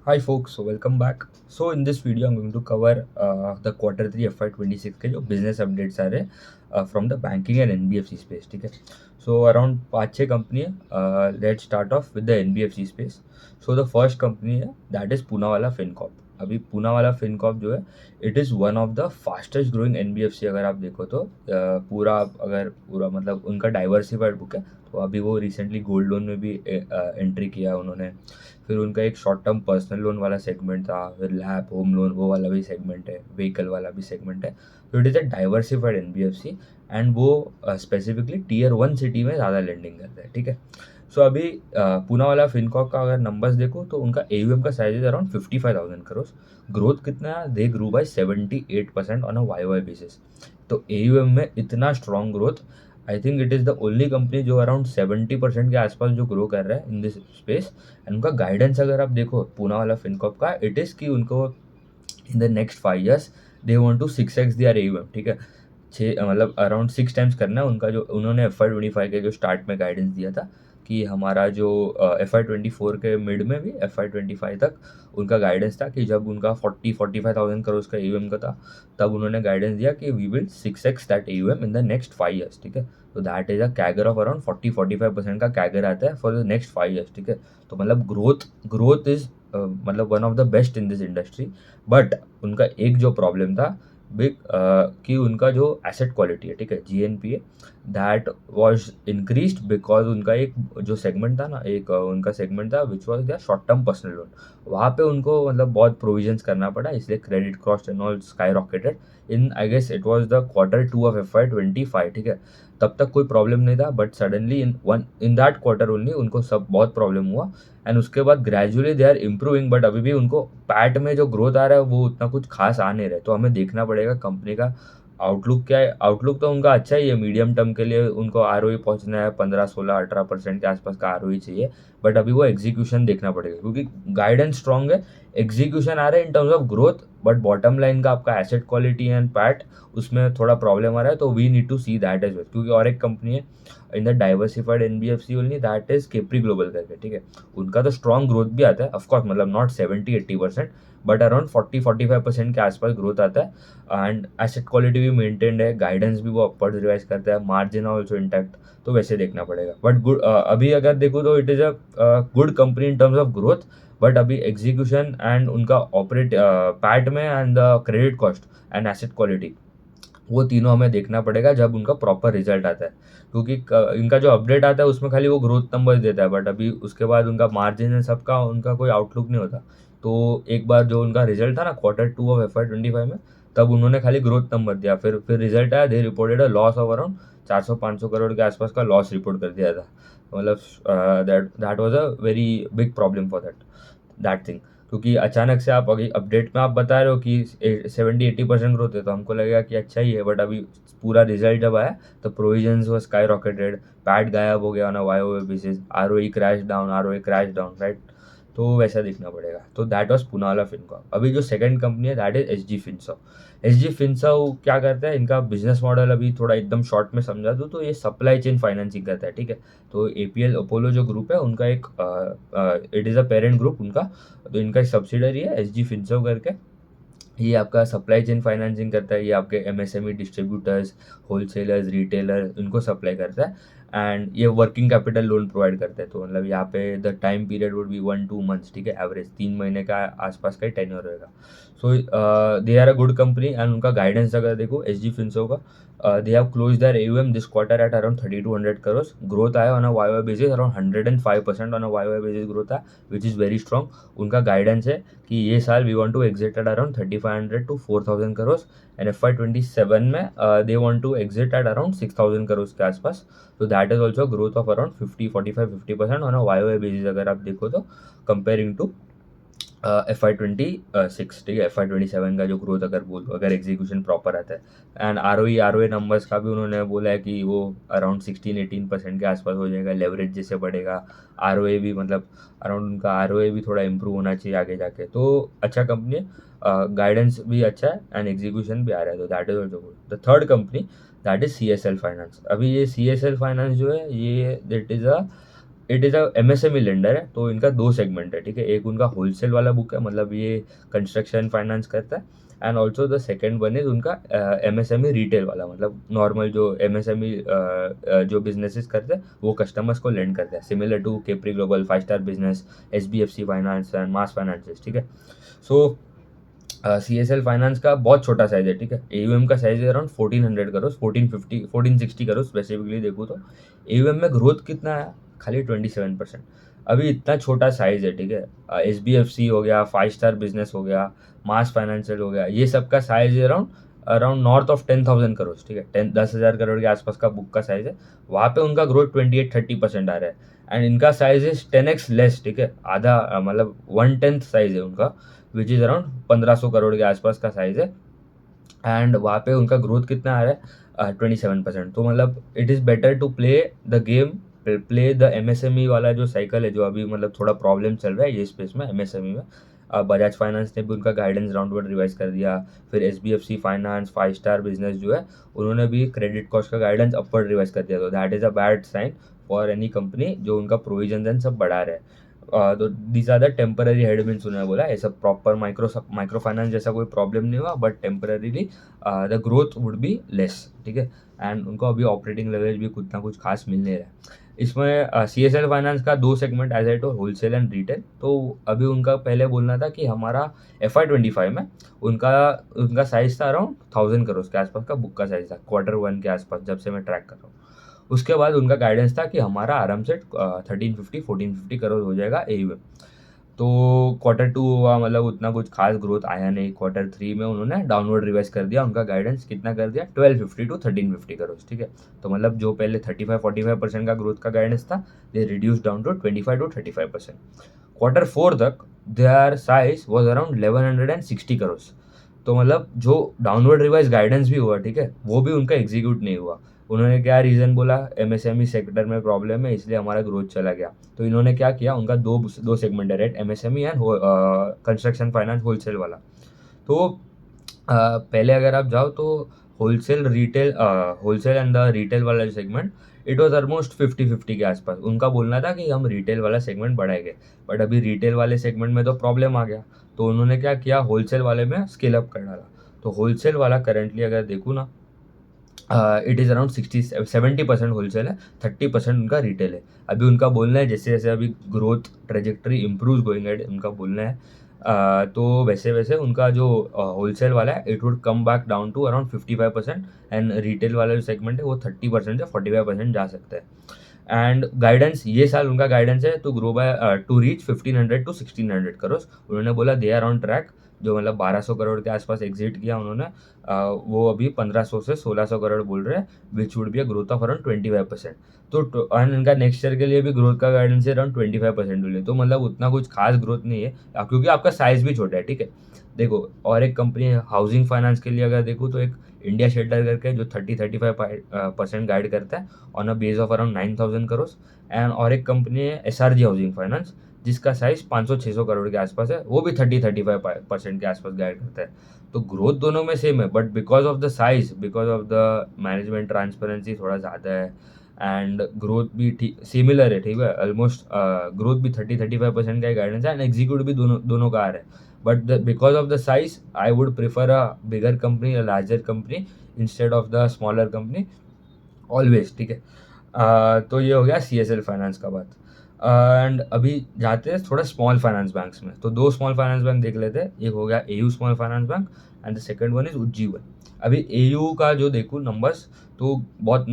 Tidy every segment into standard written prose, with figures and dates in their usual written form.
Hi folks, so welcome back. So in this video, I'm going to cover the Quarter 3 FY26 के जो business updates आ रहे हैं from the banking and NBFC space. ठीक है. So around 5-6 company है. Let's start off with the NBFC space. So the first company है that is Poonawalla FinCorp. अभी Poonawalla FinCorp जो है it is one of the fastest growing NBFC. अगर आप देखो तो पूरा मतलब उनका diversified book है. तो अभी वो रिसेंटली गोल्ड लोन में भी एंट्री किया उन्होंने. फिर उनका एक शॉर्ट टर्म पर्सनल लोन वाला सेगमेंट था, फिर लैप होम लोन वो वाला भी सेगमेंट है, व्हीकल वाला भी सेगमेंट है. तो it is a diversified NBFC and वो स्पेसिफिकली टीयर 1 सिटी में ज़्यादा लेंडिंग करता है. ठीक है. सो अभी पूना वाला फिनकॉप का अगर नंबर्स देखो तो उनका एयूएम का size is around 55,000 crore. Growth कितना है? They grew by 78% on a Y basis. तो एयूएम में इतना strong growth, I think it is the only company जो अराउंड 70% के आसपास जो ग्रो कर रहा है इन दिस स्पेस. एंड उनका गाइडेंस अगर आप देखो पूना वाला फिनकॉप का, इट इज़ कि उनको in the next 5 years they want to 6x their AUM. ठीक है. मतलब अराउंड 6 times करना है उनका, जो उन्होंने FY25 के जो स्टार्ट में गाइडेंस दिया था कि हमारा जो FY24 के मिड में भी FY25 तक उनका गाइडेंस था कि जब उनका 40-45,000 करोड़ का एयूएम का था, तब उन्होंने गाइडेंस दिया कि we will 6x that AUM in the next 5 years. ठीक है. तो that is a CAGR of around 40-45% का कैगर आता है फॉर द नेक्स्ट 5 years. ठीक है. तो मतलब ग्रोथ इज मतलब one of the best in this industry. But उनका एक जो प्रॉब्लम था बिग कि उनका जो एसेट क्वालिटी है, ठीक है, GNPA that was increased because उनका एक जो सेगमेंट था ना, एक उनका सेगमेंट था which was their short term personal loan. वहाँ पे उनको मतलब बहुत प्रोविजंस करना पड़ा, इसलिए credit cost and all skyrocketed in, I guess it was the Q2 of FY25. ठीक है. तब तक कोई प्रॉब्लम नहीं था, but suddenly in that quarter only उनको सब बहुत प्रॉब्लम हुआ. एंड उसके बाद gradually they are improving, but अभी भी उनको पैट में जो ग्रोथ आ रहा है वो उतना कुछ खास आ नहीं रहा है. तो हमें देखना पड़ेगा कंपनी का आउटलुक क्या है. आउटलुक तो उनका अच्छा ही है, मीडियम टर्म के लिए उनको ROE पहुंचना है, 15-16-18% के आसपास का ROE चाहिए. बट अभी वो एग्जीक्यूशन देखना पड़ेगा, क्योंकि गाइडेंस स्ट्रॉन्ग है, एग्जीक्यूशन आ रहा है इन terms of growth, but bottom line का आपका एसेट क्वालिटी एंड पैट उसमें थोड़ा प्रॉब्लम आ रहा है. तो we need to see that as well, क्योंकि और एक कंपनी है in the diversified NBFC only, that is Capri Global करके. ठीक है. उनका तो स्ट्रॉन्ग ग्रोथ भी आता है ऑफकोर्स, मतलब नॉट 70-80%, बट अराउंड 40-45% के आसपास ग्रोथ आता है. एंड एसेट क्वालिटी भी मेंटेन्ड है, गाइडेंस भी वो अपवर्ड रिवाइज करता है, मार्जिन ऑल्सो इंटैक्ट. तो वैसे देखना पड़ेगा. बट गुड, अभी अगर देखो तो it is a good company in terms of growth. But अभी एग्जीक्यूशन एंड उनका ऑपरेट पैट में and the credit cost and asset quality, वो तीनों हमें देखना पड़ेगा जब उनका प्रॉपर रिजल्ट आता है. क्योंकि इनका जो अपडेट आता है उसमें खाली वो ग्रोथ नंबर्स देता है, बट अभी उसके बाद उनका मार्जिन है सबका, उनका कोई आउटलुक नहीं होता. तो एक बार जो उनका रिजल्ट था ना Q2 ऑफ FY25 में, तब उन्होंने खाली ग्रोथ नंबर दिया, फिर रिजल्ट आया, दे reported a loss of around 400-500 crore के आसपास का लॉस रिपोर्ट कर दिया था. मतलब that was a very big problem for that thing. क्योंकि अचानक से आप अभी अपडेट में आप बता रहे हो कि 70-80% ग्रोथ है, तो हमको लगेगा कि अच्छा ही है. बट अभी पूरा रिजल्ट जब आया तो प्रोविजंस वो स्काई रॉकेटेड, पैट गायब हो गया on a Y basis, ROE crash down, right. तो वैसा दिखना पड़ेगा. तो दैट वाज पूनावाला फिनकॉर्प. अभी जो सेकंड कंपनी है that is SG Finserv. SG Finserv क्या करता है, इनका बिजनेस मॉडल अभी थोड़ा एकदम शॉर्ट में समझा दूँ तो ये सप्लाई चेन फाइनेंसिंग करता है. ठीक है. तो APL अपोलो जो ग्रुप है उनका एक it is a parent group उनका. तो इनका एक सब्सिडरी है SG फिनसर्व करके. ये आपका सप्लाई चेन फाइनेंसिंग करता है, ये आपके MSME डिस्ट्रीब्यूटर्स, होलसेलर्स, रिटेलर, इनको सप्लाई करता है. एंड ये वर्किंग कैपिटल लोन प्रोवाइड करता है. तो मतलब यहाँ पे the time period would be 1-2 months. ठीक है. एवरेज 3 महीने का आसपास का ही टेन्योर रहेगा. So they are a good company. And उनका गाइडेंस अगर देखो SG फिनसर्व का, they have close their AUM this quarter at around 3200 crore. Growth आया on a Y basis around 105% on a Y basis growth है, which is very strong. उनका guidance है कि ये साल we want to exit at around 3500-4000 crore. And FY27 में they want to exit at around 6000 crore के आसपास. तो that is also growth of around 50-45-50% on a Y basis अगर आप देखो तो, कंपेयरिंग टू FY26. ठीक है. FY27 का जो ग्रोथ अगर बोलो, अगर एग्जीक्यूशन प्रॉपर आता है. एंड ROE नंबर्स का भी उन्होंने बोला है कि वो अराउंड 16-18% के आसपास हो जाएगा, लेवरेज जैसे बढ़ेगा. ROA भी मतलब अराउंड उनका ROA भी थोड़ा इंप्रूव होना चाहिए आगे जाके. तो अच्छा कंपनी है, गाइडेंस भी अच्छा है एंड एग्जीक्यूशन भी आ रहा है. तो that is also good. The third company that is CSL finance. अभी ये CSL फाइनेंस जो है ये that is a it is a MSME lender है, तो इनका 2 सेगमेंट है, ठीक है? एक उनका होलसेल वाला बुक है, मतलब ये कंस्ट्रक्शन फाइनेंस करता है, and also the second one is उनका एमएसएमई रिटेल वाला, मतलब नॉर्मल जो एमएसएमई जो बिज़नेसेस करते हैं, वो कस्टमर्स को लेंड करते हैं, similar to Capri Global, 5 Star Business, SBFC Finance and Mass Finances, ठीक है? सो सीएसएल फाइनेंस का बहुत छोटा साइज़ है, ठीक है? एयूएम का साइज़ है अराउंड 1400 करोड़, 1450 1460 करोड़ स्पेसिफिकली देखूँ तो। एयूएम में ग्रोथ कितना है? खाली 27%। अभी इतना छोटा साइज़ है, ठीक है? एसबीएफसी हो गया, 5 स्टार बिज़नेस हो गया, मास फाइनेंशियल हो गया, ये सब का साइज़ है around around north of 10,000 crore, ठीक है? 10,000 करोड़ के आसपास का बुक का साइज़ है। वहाँ पे उनका ग्रोथ 28-30% आ रहा है, एंड इनका साइज़ इज़ 10x लेस, ठीक है? आधा मतलब 1/10 साइज़ है उनका, विच इज़ अराउंड 1500 करोड़ के आसपास का साइज़ है, एंड वहाँ पे उनका ग्रोथ कितना आ रहा है? 27%। तो मतलब it is better to play the game, play the MSME वाला जो साइकिल है, जो अभी मतलब थोड़ा प्रॉब्लम चल रहा है ये स्पेस में एमएसएमई में। बजाज फाइनेंस ने भी उनका गाइडेंस राउंडवर्ड रिवाइज कर दिया, फिर एसबीएफसी फाइनेंस, 5 स्टार बिजनेस जो है, उन्होंने भी क्रेडिट कॉस्ट का गाइडेंस अपवर्ड रिवाइज कर दिया, तो that is a bad sign for any company जो उनका प्रोविजन एंड सब बढ़ा रहे हैं। तो these are the temporary headwinds, उन्होंने बोला ऐसा प्रॉपर माइक्रो फाइनेंस जैसा कोई प्रॉब्लम नहीं हुआ, but temporarily the growth would be less, ठीक है? एंड उनको अभी ऑपरेटिंग लेवरेज भी कुछ ना कुछ खास मिल नहीं रहा है। इसमें सीएसएल फाइनेंस का 2 segment as I told, wholesale and retail. तो अभी उनका पहले बोलना था कि हमारा FY 25 में उनका उनका साइज़ था अराउंड 1000 करोड़ के आसपास का बुक का साइज़ था, Q1 के आसपास, जब से मैं ट्रैक कर रहा हूँ। उसके बाद उनका गाइडेंस था कि हमारा आराम से 1350-1450 करोड़ हो जाएगा एयूएम। तो Q2 हुआ, मतलब उतना कुछ खास ग्रोथ आया नहीं। Q3 में उन्होंने डाउनवर्ड रिवाइज कर दिया, उनका गाइडेंस कितना कर दिया? 1250-1350 करोड़, ठीक है? तो मतलब जो पहले 35-45% का ग्रोथ का गाइडेंस था, they reduce down to 25-35%। Q4 तक their size was around 1160 crore. तो मतलब जो डाउनवर्ड रिवाइज गाइडेंस भी हुआ, ठीक है, वो भी उनका एग्जीक्यूट नहीं हुआ। उन्होंने क्या रीज़न बोला? एमएसएमई सेक्टर में प्रॉब्लम है, इसलिए हमारा ग्रोथ चला गया। तो इन्होंने क्या किया? उनका दो सेगमेंट है, right? MSME and construction finance wholesale वाला। तो पहले अगर आप जाओ तो होलसेल एंड द रिटेल वाला सेगमेंट, इट वाज ऑलमोस्ट 50-50 के आसपास। उनका बोलना था कि हम रिटेल वाला सेगमेंट बढ़ाएंगे, बट अभी रिटेल वाले सेगमेंट में तो प्रॉब्लम आ गया, तो उन्होंने क्या किया? होलसेल वाले में स्केल अप कर डाला। तो होलसेल वाला करंटली अगर देखूँ ना, इट इज़ अराउंड 60-70% होलसेल है, 30% उनका रिटेल है। अभी उनका बोलना है जैसे जैसे अभी growth trajectory improve going ahead, उनका बोलना है तो वैसे वैसे उनका जो होलसेल वाला है, it would come back down to around 55%, and retail वाला जो सेगमेंट है वो 30% से 45% जा सकता है। एंड गाइडेंस ये साल उनका गाइडेंस है to grow by to reach 1500-1600 crore. उन्होंने बोला दे आर ऑन ट्रैक। जो मतलब 1200 करोड़ के आसपास एग्जिट किया उन्होंने, वो अभी 1500 से 1600 करोड़ बोल रहे हैं, which would be a growth of around 25%। तो एंड इनका नेक्स्ट ईयर के लिए भी ग्रोथ का गाइडेंस है अराउंड 25% के लिए। तो मतलब उतना कुछ खास ग्रोथ नहीं है, क्योंकि आपका साइज भी छोटा है, ठीक है? देखो, और एक कंपनी है हाउसिंग फाइनेंस के लिए अगर देखूँ तो एक इंडिया शेल्टर करके, जो 30-35% गाइड करता है on a base of around 9000 crore. And और एक कंपनी है SRG हाउसिंग फाइनेंस, जिसका साइज 500-600 करोड़ के आसपास है, वो भी 30-35% के आसपास गाइड करता है। तो ग्रोथ दोनों में सेम है, but because of the size, because of the management transparency थोड़ा ज़्यादा है, एंड ग्रोथ भी ठीक सिमिलर है, ठीक है? ऑलमोस्ट ग्रोथ भी 30-35% का ही गाइडेंस है, एंड एग्जीक्यूट भी दोनों दोनों का आ रहा है। But because of the size, I would prefer a bigger company, a larger company, instead of the smaller company always, ठीक है? तो ये हो गया सीएसएल फाइनेंस का बात। एंड अभी जाते हैं थोड़ा स्मॉल फाइनेंस बैंक्स में, तो 2 स्मॉल फाइनेंस बैंक देख लेते हैं। एक हो गया AU small finance bank, and the second one is Ujjivan. अभी एयू का जो देखूँ नंबर्स, तो बहुत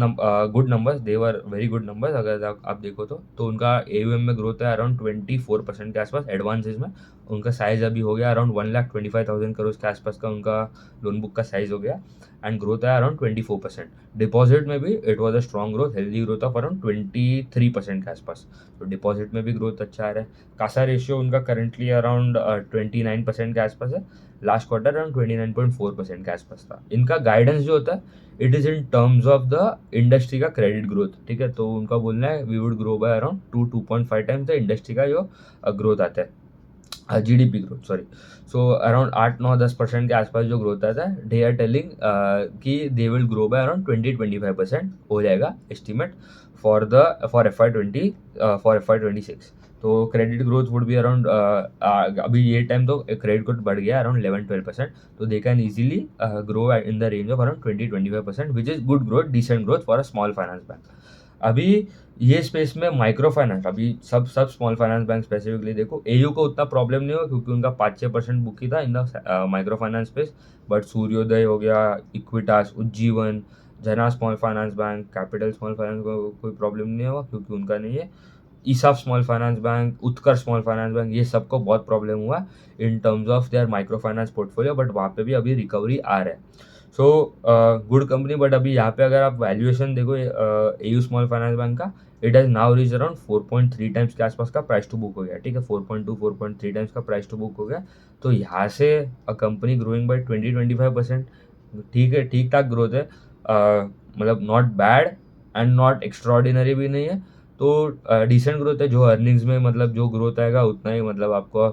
good numbers, they were very good numbers. अगर आप देखो तो उनका एयूएम में ग्रोथ है अराउंड 24% के आसपास एडवांसेज में। उनका साइज़ अभी हो गया अराउंड 1,25,000 करोड़ के आसपास का उनका लोन बुक का साइज़ हो गया, एंड ग्रोथ है अराउंड 24%। डिपॉजिट में भी it was a strong growth, healthy growth of around 23% के आसपास। तो डिपॉजिट में भी ग्रोथ अच्छा आ रहा है। कासा रेशियो उनका करंटली अराउंड 29% के आसपास है। लास्ट क्वार्टर अराउंड 29.4% के आसपास था। इनका गाइडेंस जो होता है, it is in terms of the industry का क्रेडिट ग्रोथ, ठीक है? तो उनका बोलना है we would grow by around 2.5 times the industry का जो ग्रोथ आता है, GDP growth, sorry. So around 8-9-10% के आसपास जो ग्रोथ आता है, दे आर टेलिंग कि they will grow by around 20-25% हो जाएगा एस्टिमेट for FY26. तो credit growth would be around, अभी ये टाइम तो क्रेडिट ग्रोथ बढ़ गया अराउंड 11-12%, तो they can easily grow in the range of around 20-25%, which is good growth, decent growth for a small finance bank. अभी ये space में माइक्रो फाइनेंस, अभी सब स्मॉल फाइनेंस बैंक स्पेसिफिकली देखो, एयू को उतना प्रॉब्लम नहीं हुआ क्योंकि उनका 5-6% बुक ही था इन the micro finance space. But सूर्योदय हो गया, इक्विटास, उज्जीवन, जना small finance bank, capital Small finance को कोई प्रॉब्लम नहीं हुआ क्योंकि उनका नहीं है. ईसाफ स्मॉल फाइनेंस बैंक, उत्कर्ष स्मॉल फाइनेंस बैंक, ये सबको बहुत प्रॉब्लम हुआ इन terms of their micro finance portfolio, but वहाँ पे भी अभी रिकवरी आ रहा है. So good company. बट अभी यहाँ पे अगर आप वैल्यूएशन देखो एयू स्मॉल फाइनेंस बैंक का, it has now reach around 4.3 times के आसपास का प्राइस टू बुक हो गया. ठीक है, 4.2-4.3 टाइम्स का प्राइस टू बुक हो गया. तो यहाँ से अ कंपनी ग्रोइंग बाई 20-25%, ठीक है, ठीक ठाक ग्रोथ है. मतलब not bad and not extraordinary भी नहीं है. तो डिसेंट ग्रोथ है. जो अर्निंग्स में मतलब जो ग्रोथ आएगा उतना ही मतलब आपको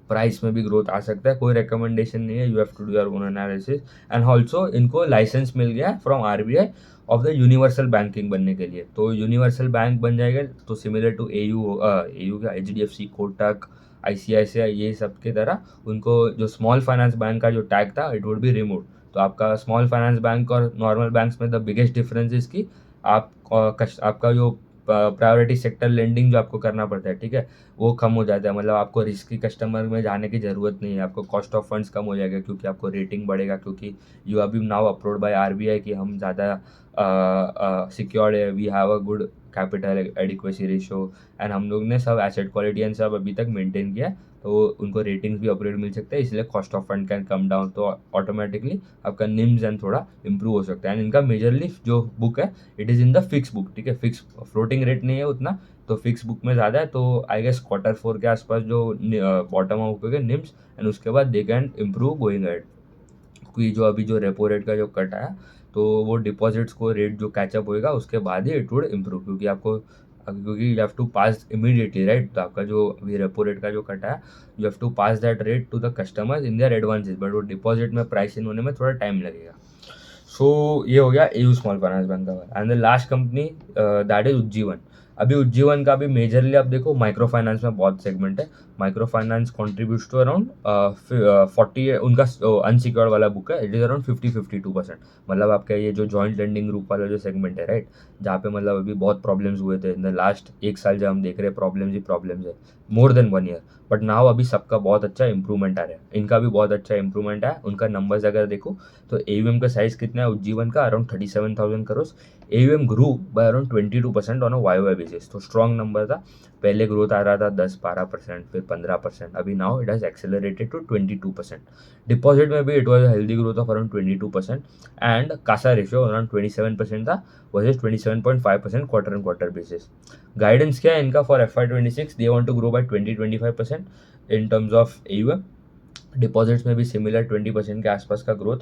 प्राइस में भी ग्रोथ आ सकता है. कोई रिकमेंडेशन नहीं है, you have to do your own analysis. And also इनको लाइसेंस मिल गया from RBI of the universal banking बनने के लिए. तो यूनिवर्सल बैंक बन जाएगा, तो सिमिलर टू एयू का एचडीएफसी, कोटक, आईसीआईसीआई, ये सब की तरह उनको जो स्मॉल फाइनेंस बैंक का जो टैग था इट वुड बी रिमूव. तो आपका स्मॉल फाइनेंस बैंक और नॉर्मल बैंक्स में द बिगेस्ट डिफरेंस इज कि आपका जो प्रायोरिटी सेक्टर लेंडिंग जो आपको करना पड़ता है, ठीक है, वो कम हो जाता है. मतलब आपको रिस्की कस्टमर में जाने की ज़रूरत नहीं है. आपको कॉस्ट ऑफ फंड्स कम हो जाएगा क्योंकि आपको रेटिंग बढ़ेगा, क्योंकि you are be now approved by RBI कि हम ज़्यादा सिक्योर्ड है, we have a good capital adequacy ratio, and हम लोग ने सब एसेट क्वालिटी एंड सब अभी तक मेंटेन किया है. तो उनको रेटिंग्स भी अपग्रेड मिल सकते हैं, इसलिए cost of fund can come down. तो ऑटोमेटिकली आपका निम्स एंड थोड़ा इंप्रूव हो सकता है. एंड इनका मेजरली जो बुक है it is in the fix book. ठीक है, फिक्स फ्लोटिंग रेट नहीं है उतना, तो फिक्स बुक में ज़्यादा है. तो आई गेस Q4 के आसपास जो बॉटम आउट हो गए निम्स, एंड उसके बाद they can improve going ahead. क्योंकि जो अभी जो रेपो रेट का जो कट आया, तो वो डिपॉजिट्स को रेट जो कैचअप होएगा उसके बाद ही इट वुड इम्प्रूव. क्योंकि you have to pass immediately, right. तो आपका जो अभी रेपो रेट का जो कट है, you have to pass that rate to the customers in their advances, but वो डिपॉजिट में प्राइस इन होने में थोड़ा टाइम लगेगा. सो ये हो गया एयू स्मॉल फाइनेंस बैंक का. And the last company that is Ujjivan. अभी उज्जीवन का भी मेजरली आप देखो माइक्रो फाइनेंस में बहुत सेगमेंट है. Microfinance contributes to around 40, उनका अनसिक्योर्ड वाला बुक है, इट इज़ अराउंड 50-52%. मतलब आपका ये जो जॉइंट लेंडिंग ग्रुप वाला जो सेगमेंट है, राइट, जहाँ पे मतलब अभी बहुत प्रॉब्लम्स हुए थे इन द लास्ट 1 साल, जब हम देख रहे हैं प्रॉब्लम्स ही प्रॉब्लम्स है, more than 1 year. But now अभी सबका बहुत अच्छा इंप्रूवमेंट आ रहा है. इनका भी बहुत अच्छा इंप्रूवमेंट है. उनका नंबर्स अगर देखो तो एयूएम का साइज कितना है उज्जीवन का, around 37,000 crore. AUM grew by around 22% on a Y basis. तो स्ट्रॉन्ग नंबर था. पहले ग्रोथ आ रहा था 10-12%, फिर 15%, अभी now it has accelerated to 22%. Deposit में भी it was healthy growth of around 22%. And CASA ratio around 27% था, versus 27.5% quarter and quarter basis. Guidance क्या है इनका for FY26? They want to grow by 20-25% in terms of AUM. Deposits में भी similar 20% के आसपास का ग्रोथ.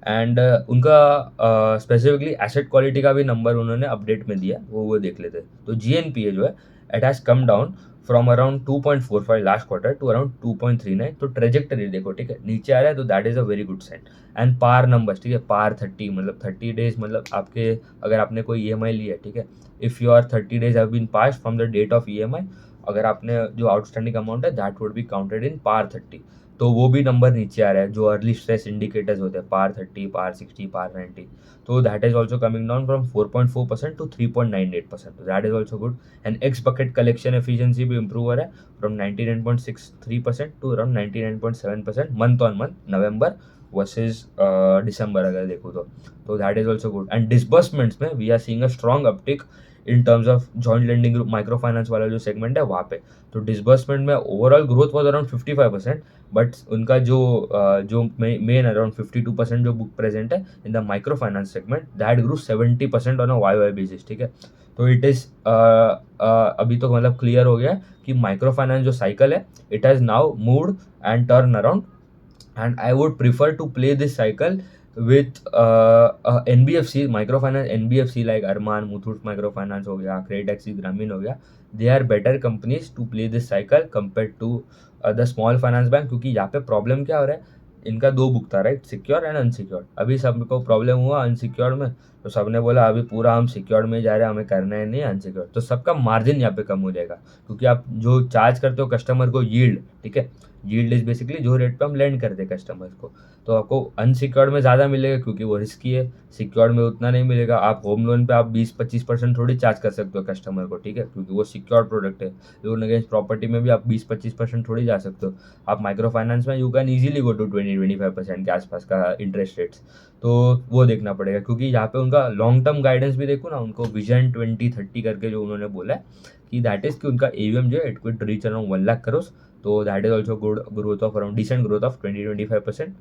एंड उनका स्पेसिफिकली एसेट क्वालिटी का भी नंबर उन्होंने अपडेट में दिया, वो देख लेते हैं. तो GNPA जो है it has come down from around 2.45 last quarter to around 2.39. तो ट्रेजेक्टरी देखो, ठीक है, नीचे आ रहा है, तो that is a very good sign. And par numbers, ठीक है, पार 30 मतलब 30 डेज, मतलब आपके अगर आपने कोई EMI लिया है, ठीक है, if your 30 days have been pass from the date of EMI, अगर आपने जो आउटस्टैंडिंग अमाउंट है that would be counted in par 30. तो वो भी नंबर नीचे आ रहा है. जो अर्ली स्ट्रेस इंडिकेटर्स होते हैं, पार 30, पार 60, पार 90, तो that is also coming down from 4.4% to 3.98%. तो that is also good. And X bucket collection efficiency भी इंप्रूव हो रहा है from 99.63% to around 99.7% month on month, November versus December अगर देखो तो that is also good. And disbursements में we are seeing a strong uptick in terms of joint lending group micro finance वाला जो सेगमेंट है वहाँ पे. तो डिसबर्समेंट में overall growth was around 55%, but उनका जो मेन अराउंड 52% जो बुक प्रेजेंट है in the microfinance segment, that grew 70% on a Y basis. ठीक है, तो इट इज़ अभी तो मतलब क्लियर हो गया कि माइक्रो फाइनेंस जो साइकिल है it has now moved and turn around. and I would prefer to play this cycle with NBFC, microfinance NBFC like Arman, Muthoot Microfinance हो गया, Credit Grameen हो गया. They are better companies to play this cycle compared to the small finance bank. क्योंकि यहाँ पे problem क्या हो रहा है, इनका दो बुक था राइट, सिक्योर एंड अनसिक्योर्ड। अभी सबको प्रॉब्लम हुआ अनसिक्योर्ड में, तो सबने बोला अभी पूरा हम सिक्योर्ड में जा रहे हैं, हमें करना है नहीं अनसिक्योर्ड, तो सबका मार्जिन यहाँ पे कम हो जाएगा, क्योंकि आप जो चार्ज करते हो कस्टमर को यील्ड, ठीक है, यील्ड इज बेसिकली जो रेट पे हम लेंड करते हैं कस्टमर को, तो आपको अनसिक्योर्ड में ज़्यादा मिलेगा क्योंकि वो रिस्की है, सिक्योर्ड में उतना नहीं मिलेगा। आप होम लोन पे आप 20-25% थोड़ी चार्ज कर सकते हो कस्टमर को, ठीक है, क्योंकि वो सिक्योर्ड प्रोडक्ट है। लोन अगेंस्ट प्रॉपर्टी में भी आप 20-25% थोड़ी जा सकते हो। आप माइक्रो फाइनेंस में you can easily go to 20-25% के आसपास का इंटरेस्ट रेट्स, तो वो देखना पड़ेगा, क्योंकि यहाँ पे उनका लॉन्ग टर्म गाइडेंस भी देखो ना, उनको विजन 2030 करके जो उन्होंने बोला है कि दैट इज कि उनका एवीएम जो है it could reach around 1 lakh crore, तो that is also good growth of around decent growth of 20-25%।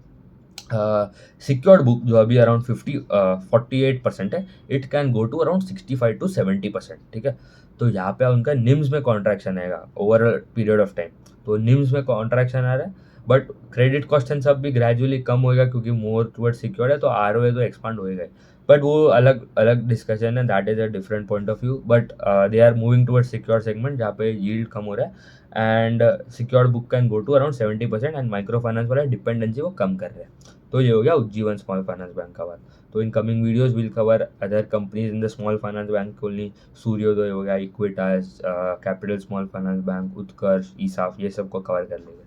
Secured book जो अभी अराउंड 48% है, it can go to around 65-70%, ठीक है। तो यहाँ पे उनका निम्स में कॉन्ट्रैक्शन आएगा over a period of time, तो निम्स में कॉन्ट्रैक्शन आ रहा है, बट क्रेडिट कॉस्ट एंड सब भी ग्रेजुअली कम होएगा क्योंकि मोर टुवर्ड सिक्योर्ड है, तो आरओए तो एक्सपांड होएगा, बट वो अलग अलग डिस्कशन है, that is a different point of view, but they are moving toward secure segment जहाँ पे यील्ड कम हो रहा है, and secured book can go to around 70%, and micro finance वाला डिपेंडेंसी वो कम कर रहे हैं। तो ये हो गया उज्जीवन स्मॉल फाइनेंस बैंक का बात। तो in coming videos will cover other companies in the small finance bank only, Suryoday हो गया, Equitas, Capital Small finance Bank, Utkarsh, ESAF, ये सब को कवर कर लेंगे,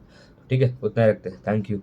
ठीक है, उतना ही रखते हैं, थैंक यू।